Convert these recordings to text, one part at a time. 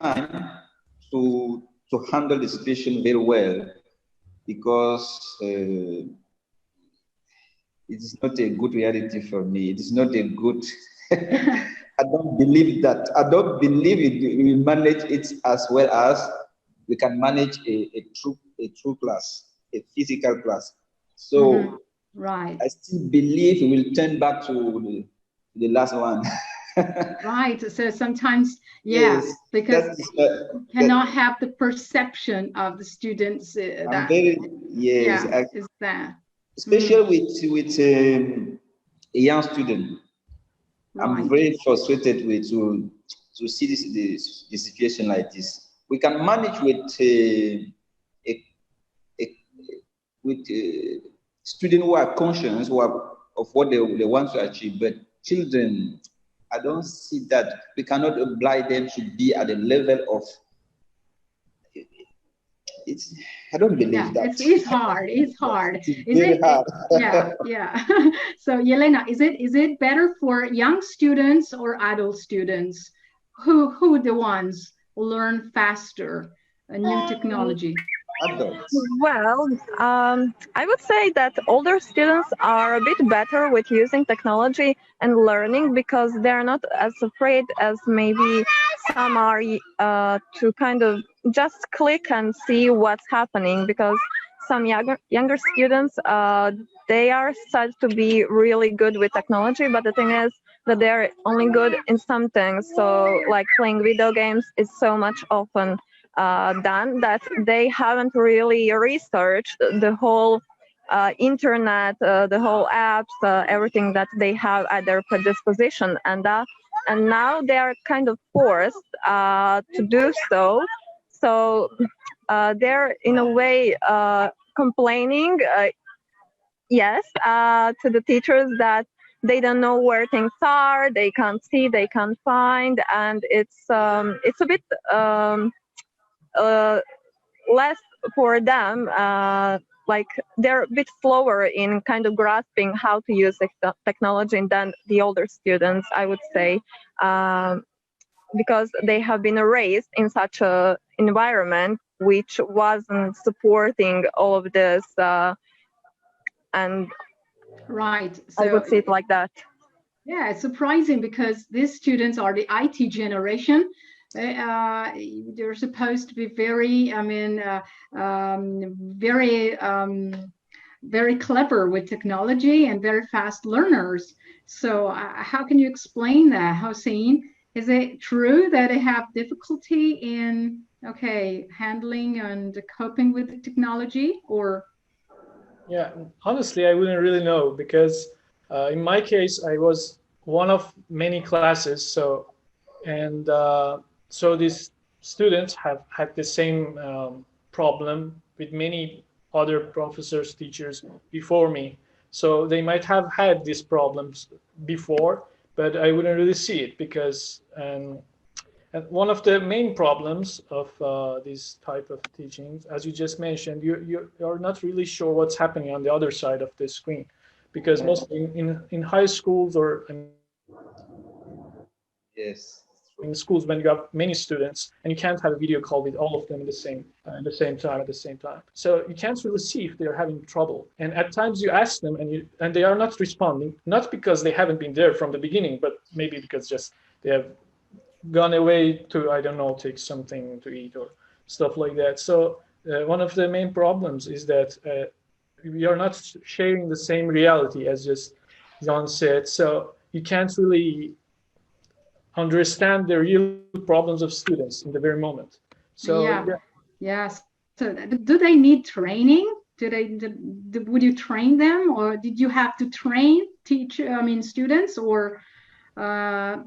time to handle the situation very well, because it is not a good reality for me. It is not a good. I don't believe that. I don't believe it. We manage it as well as we can manage a true class, a physical class. So right. I still believe we will turn back to the last one. Right. So sometimes, yeah, Yes, because that is. you cannot have the perception of the students I'm that, very yes, yeah, is that. especially with a young student. I'm Right. very frustrated with to see this situation like this. We can manage with a, a, with students who are conscious of what they want to achieve, but children, I don't see that. We cannot oblige them to be at the level of it's. I don't Yeah, believe that. it's hard. It's hard. It is Is very it? hard. Yeah, yeah. So Yelena, is it better for young students or adult students? Who the ones learn faster a new technology? Adults. Well, I would say that older students are a bit better with using technology and learning because they're not as afraid as maybe some are to kind of just click and see what's happening. Because some younger students, they are said to be really good with technology, but the thing is that they're only good in some things. So, like playing video games is so much often done that they haven't really researched the whole internet, the whole apps, everything that they have at their predisposition, and now they are kind of forced to do so. So they're in a way complaining, yes, to the teachers that they don't know where things are, they can't see, they can't find, and it's a bit. Uh, Less for them, like they're a bit slower in kind of grasping how to use technology than the older students, I would say, because they have been raised in such a environment which wasn't supporting all of this, and Right. I So would see it like that. yeah, it's surprising because these students are the IT generation. They're supposed to be very, I mean, very clever with technology and very fast learners. So how can you explain that, Hossein? Is it true that they have difficulty in, okay, handling and coping with the technology, or? Yeah, honestly, I wouldn't really know because in my case, I was one of many classes. So these students have had the same problem with many other professors, teachers before me. So they might have had these problems before, but I wouldn't really see it because and one of the main problems of this type of teachings, as you just mentioned, you're not really sure what's happening on the other side of the screen, because mostly in high schools or I mean Yes. in schools when you have many students and you can't have a video call with all of them at the same time. So you can't really see if they're having trouble. And at times you ask them and they are not responding, not because they haven't been there from the beginning, but maybe because just they have gone away to, I don't know, take something to eat or stuff like that. So one of the main problems is that we are not sharing the same reality as just John said. So you can't really understand the real problems of students in the very moment. So Yeah, yeah, yes. So do they need training? Would you train them, or did you have to train I mean, students, or uh,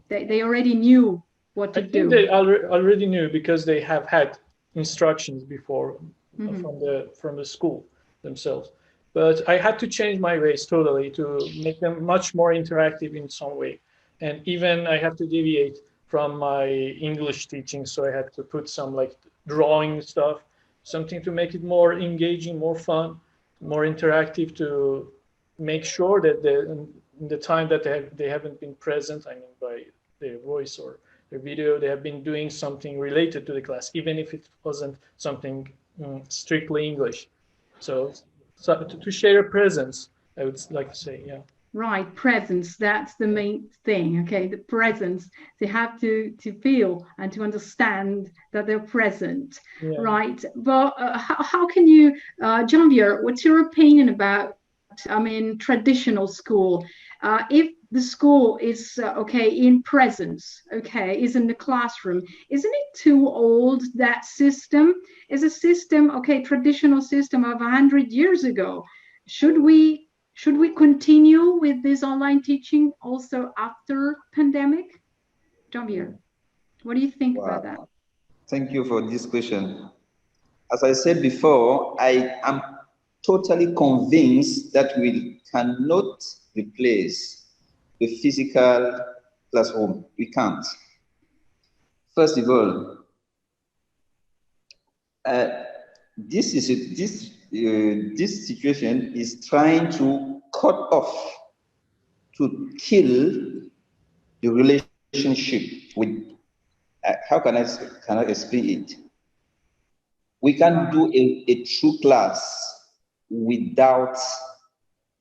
they already knew what I to think do? they already knew because they have had instructions before Mhm. from the school themselves. But I had to change my ways totally to make them much more interactive in some way. And even I have to deviate from my English teaching, so I had to put some like drawing stuff, something to make it more engaging, more fun, more interactive, to make sure that in the time that they haven't been present, I mean by their voice or their video, they have been doing something related to the class, even if it wasn't something strictly English. So to share a presence, I would like to say, yeah. Right, presence, that's the main thing. Okay, the presence, they have to feel and to understand that they're present. Yeah. Right, but how can you, Jean-Pierre, what's your opinion about, I mean, traditional school? If the school is okay in presence, okay, is in the classroom, isn't it too old? That system is a system, okay, traditional system of 100 years ago. Should we continue with this online teaching also after pandemic? Jean-Pierre, what do you think about that? Thank you for this question. As I said before, I am totally convinced that we cannot replace the physical classroom. We can't. First of all, this situation is trying to cut off, to kill the relationship with. How can I explain it? We can't do a true class without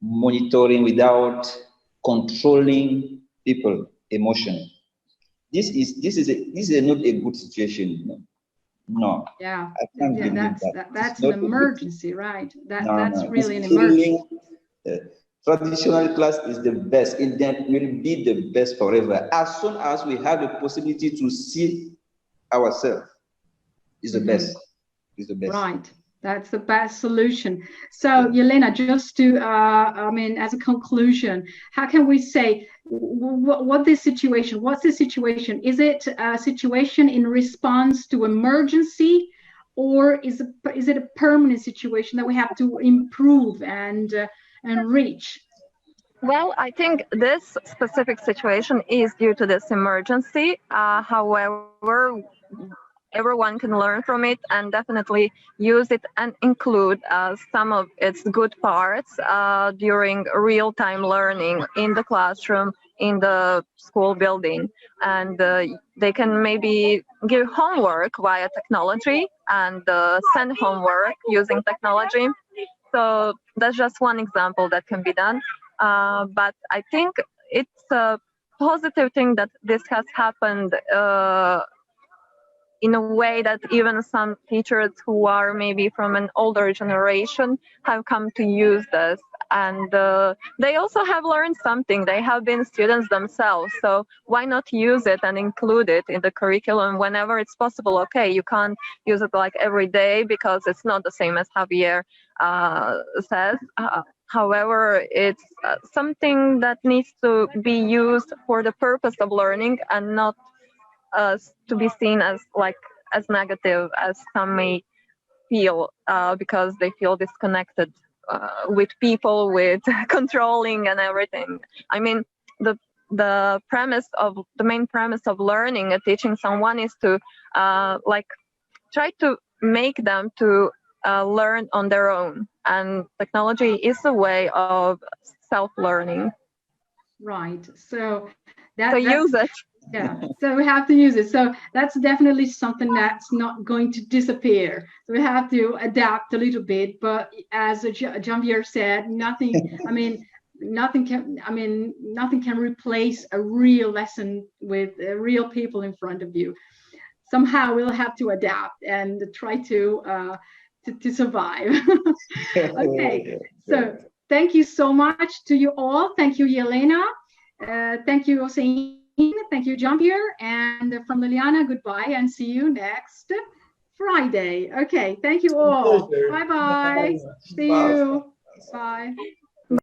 monitoring, without controlling people emotion. This is not a good situation. No. Yeah. I can't believe that's an emergency, right? That's really an emergency. emergency. Traditional class is the best. It will be the best forever. As soon as we have the possibility to see ourselves, is the best. Is the best. Right. That's the best solution. So, Yelena, just to, I mean, as a conclusion, how can we say what's the situation? Is it a situation in response to emergency, or is it a permanent situation that we have to improve and reach? Well, I think this specific situation is due to this emergency. However, everyone can learn from it and definitely use it and include some of its good parts during real-time learning in the classroom, in the school building. And they can maybe give homework via technology and send homework using technology. So that's just one example that can be done. But I think it's a positive thing that this has happened in a way that even some teachers who are maybe from an older generation have come to use this. And they also have learned something. They have been students themselves. So why not use it and include it in the curriculum whenever it's possible? Okay, you can't use it like every day because it's not the same as Javier says. However, it's something that needs to be used for the purpose of learning and not to be seen as negative as some may feel because they feel disconnected with people, with controlling and everything. I mean, the main premise of learning and teaching someone is to try to make them to learn on their own, and technology is a way of self-learning. Right. So use it. Yeah, so we have to use it. So that's definitely something that's not going to disappear. So we have to adapt a little bit. But as Jean-Pierre said, nothing can replace a real lesson with real people in front of you. Somehow we'll have to adapt and try to survive. Okay, so thank you so much to you all. Thank you, Yelena. Thank you, Hossein. Thank you, Jean-Pierre. And from Liliana, goodbye and see you next Friday. Okay, thank you all. Bye-bye. See you. Bye.